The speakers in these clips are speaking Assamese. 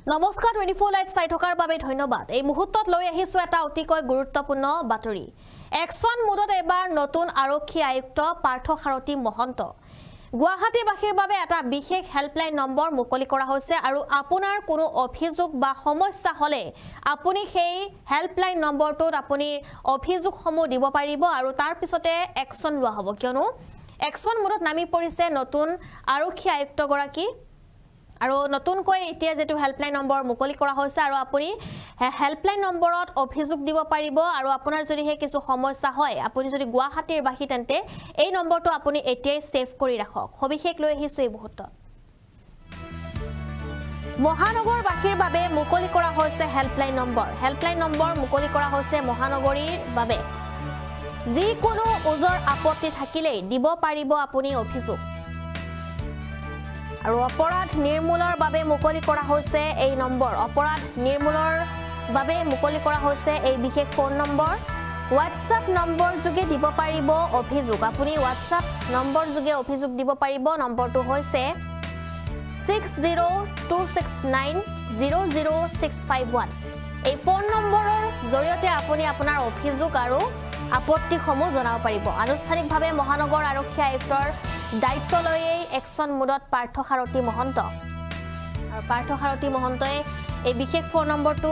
নমস্কাৰ 24 লাইভ চাই থকাৰ বাবে ধন্যবাদ। এই মুহূৰ্তত লৈ আহিছো এটা অতিকৈ গুৰুত্বপূৰ্ণ বাতৰি। একশন মোডত এবাৰ নতুন আৰক্ষী আয়ুক্ত পাৰ্থ সাৰথী মহন্ত। গুৱাহাটীবাসীৰ বাবে এটা বিশেষ হেল্পলাইন নম্বৰ মুকলি কৰা হৈছে আৰু আপোনাৰ কোনো অভিযোগ বা সমস্যা হলে আপুনি সেই হেল্পলাইন নম্বৰটোত আপুনি অভিযোগসমূহ দিব পাৰিব আৰু তাৰ পিছতে একশন লোৱা হ'ব, কিয়নো একশন মোডত নামি পৰিছে নতুন আৰক্ষী আয়ুক্ত গৰাকী আৰু নতুনকৈ এতিয়া যেটো হেল্পলাইন নম্বৰ মুকলি কৰা হৈছে আৰু আপুনি হেল্পলাইন নম্বৰত অভিযোগ দিব পাৰিব আৰু আপোনাৰ যদি হে কিছু সমস্যা হয় আপুনি যদি গুৱাহাটীৰ বাসী তেন্তে এই নম্বৰটো আপুনি এতিয়াই সেভ কৰি ৰাখক। সবিশেষ লৈ আহিছো এই মুহূৰ্তত। মহানগৰবাসীৰ বাবে মুকলি কৰা হৈছে হেল্পলাইন নম্বৰ। হেল্পলাইন নম্বৰ মুকলি কৰা হৈছে মহানগৰীৰ বাবে। যিকোনো ওজৰ আপত্তি থাকিলে দিব পাৰিব আপুনি অভিযোগ। আৰু অপৰাধ নিৰ্মূলৰ বাবে মুকলি কৰা হৈছে এই নম্বৰ। অপৰাধ নিৰ্মূলৰ বাবে মুকলি কৰা হৈছে এই বিশেষ ফোন নম্বৰ। WhatsApp নম্বৰ যোগে দিব পাৰিব অভিযোগ। আপুনি WhatsApp নম্বৰ যোগে অভিযোগ দিব পাৰিব। নম্বৰটো হৈছে 6026900651। এই ফোন নম্বৰৰ জৰিয়তে আপুনি আপোনাৰ অভিযোগ আৰু আপত্তিসমূহ জনাব পাৰিব। আনুষ্ঠানিকভাৱে মহানগৰ আৰক্ষী আয়ুক্তৰ দায়িত্ব লৈ একশন মোডত পাৰ্থ সাৰথী মহন্ত। আৰু পাৰ্থ সাৰথী মহন্তই এই বিশেষ ফোন নম্বৰটো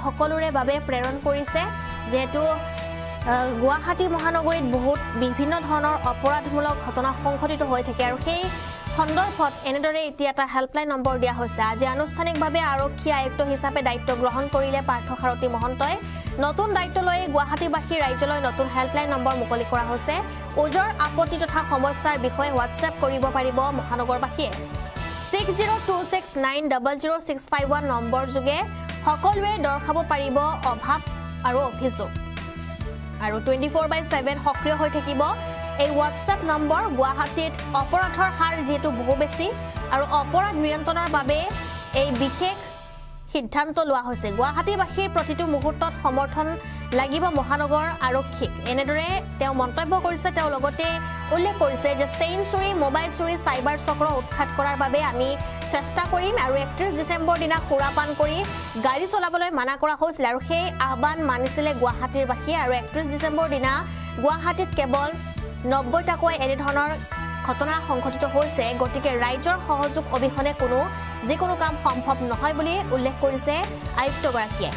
সকলোৰে বাবে প্ৰেৰণ কৰিছে, যেহেতু গুৱাহাটী মহানগৰীত বহুত বিভিন্ন ধৰণৰ অপৰাধমূলক ঘটনা সংঘটিত হৈ থাকে আৰু সেই সন্দৰ্ভত এনেদৰে এতিয়া এটা হেল্পলাইন নম্বৰ দিয়া হৈছে। আজি আনুষ্ঠানিকভাৱে আৰক্ষী আয়ুক্ত হিচাপে দায়িত্ব গ্ৰহণ কৰিলে পাৰ্থ সাৰথী মহন্তই। নতুন দায়িত্ব লৈ গুৱাহাটীবাসী ৰাজ্যলৈ নতুন হেল্পলাইন নম্বৰ মুকলি কৰা হৈছে। ওজৰ আপত্তি তথা সমস্যাৰ বিষয়ে হোৱাটছএপ কৰিব পাৰিব মহানগৰবাসীয়ে। 6026900651 নম্বৰ যোগে সকলোৱে দৰ্শাব পাৰিব অভাৱ আৰু অভিযোগ। আৰু 24/7 সক্ৰিয় হৈ থাকিব এই WhatsApp নম্বৰ। গুৱাহাটীত অপৰাধৰ হাৰ যেহেতু বহু বেছি আৰু অপৰাধ নিয়ন্ত্ৰণৰ বাবে এই বিশেষ সিদ্ধান্ত লোৱা হৈছে। গুৱাহাটীবাসীৰ প্ৰতিটো মুহূৰ্তত সমৰ্থন লাগিব মহানগৰ আৰক্ষীক, এনেদৰে তেওঁ মন্তব্য কৰিছে। তেওঁ লগতে উল্লেখ কৰিছে যে চেইন চুৰি, মোবাইল চুৰি, চাইবাৰ চক্ৰ উৎখাত কৰাৰ বাবে আমি চেষ্টা কৰিম আৰু 31 ডিচেম্বৰ দিনা সুৰাপান কৰি গাড়ী চলাবলৈ মানা কৰা হৈছিল আৰু সেই আহ্বান মানিছিলে গুৱাহাটীৰ বাসীয়ে। আৰু 31 ডিচেম্বৰ দিনা গুৱাহাটীত কেৱল 90টাকৈ এনে ধৰণৰ ঘটনা সংঘটিত হৈছে। গতিকে ৰাইজৰ সহযোগ অবিহনে যিকোনো কাম সম্ভৱ নহয় বুলি উল্লেখ কৰিছে আয়ুক্তগৰাকীয়ে।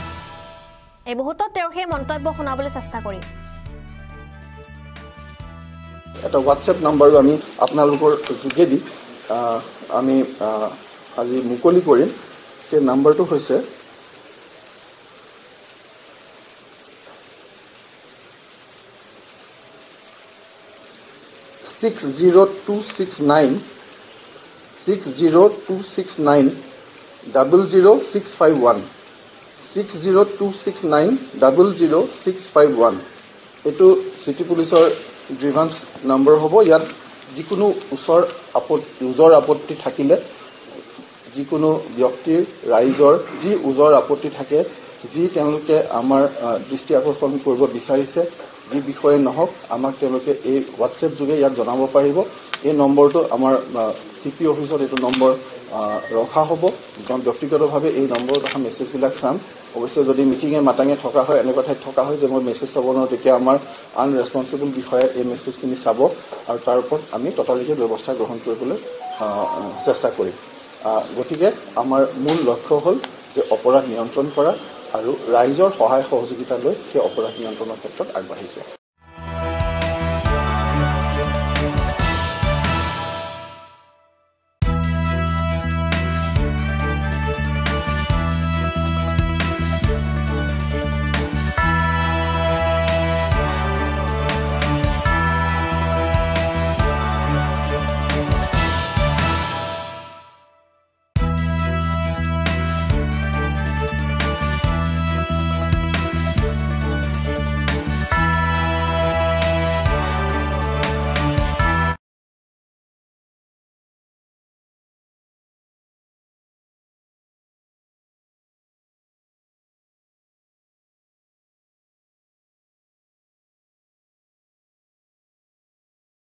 এই মুহূৰ্তত তেওঁৰ সেই মন্তব্য শুনাবলৈ চেষ্টা কৰিম। এটা WhatsApp নম্বৰো আমি আপোনালোকৰ যোগেদি আমি আজি মুকলি কৰিম। সেই নম্বৰটো হৈছে 60269000651 60269000651। এইটো চিটি পুলিচৰ গ্ৰিভান্স নম্বৰ হ'ব। ইয়াত যিকোনো ওজৰ আপত্তি থাকিলে, যিকোনো ব্যক্তিৰ ৰাইজৰ যি ওজৰ আপত্তি থাকে, যি তেওঁলোকে আমাৰ দৃষ্টি আকৰ্ষণ কৰিব বিচাৰিছে, যি বিষয়ে নহওক আমাক তেওঁলোকে এই WhatsApp যোগে ইয়াত জনাব পাৰিব। এই নম্বৰটো আমাৰ CP অফিচত এইটো নম্বৰ ৰখা হ'ব। ব্যক্তিগতভাৱে এই নম্বৰত অহা মেছেজবিলাক চাম। অৱশ্যে যদি মিটিঙে মাটাঙে থকা হয়, এনেকুৱা ঠাইত থকা হয় যে মই মেছেজ চাব নোৱাৰোঁ, তেতিয়া আমাৰ আনৰেছপনচিবল বিষয়ে এই মেছেজখিনি চাব আৰু তাৰ ওপৰত আমি ততালিকে ব্যৱস্থা গ্ৰহণ কৰিবলৈ চেষ্টা কৰিম। গতিকে আমাৰ মূল লক্ষ্য হ'ল যে অপৰাধ নিয়ন্ত্ৰণ কৰা আৰু ৰাইজৰ সহায় সহযোগিতা লৈ সেই অপৰাধ নিয়ন্ত্ৰণৰ ক্ষেত্ৰত আগবাঢ়িছে।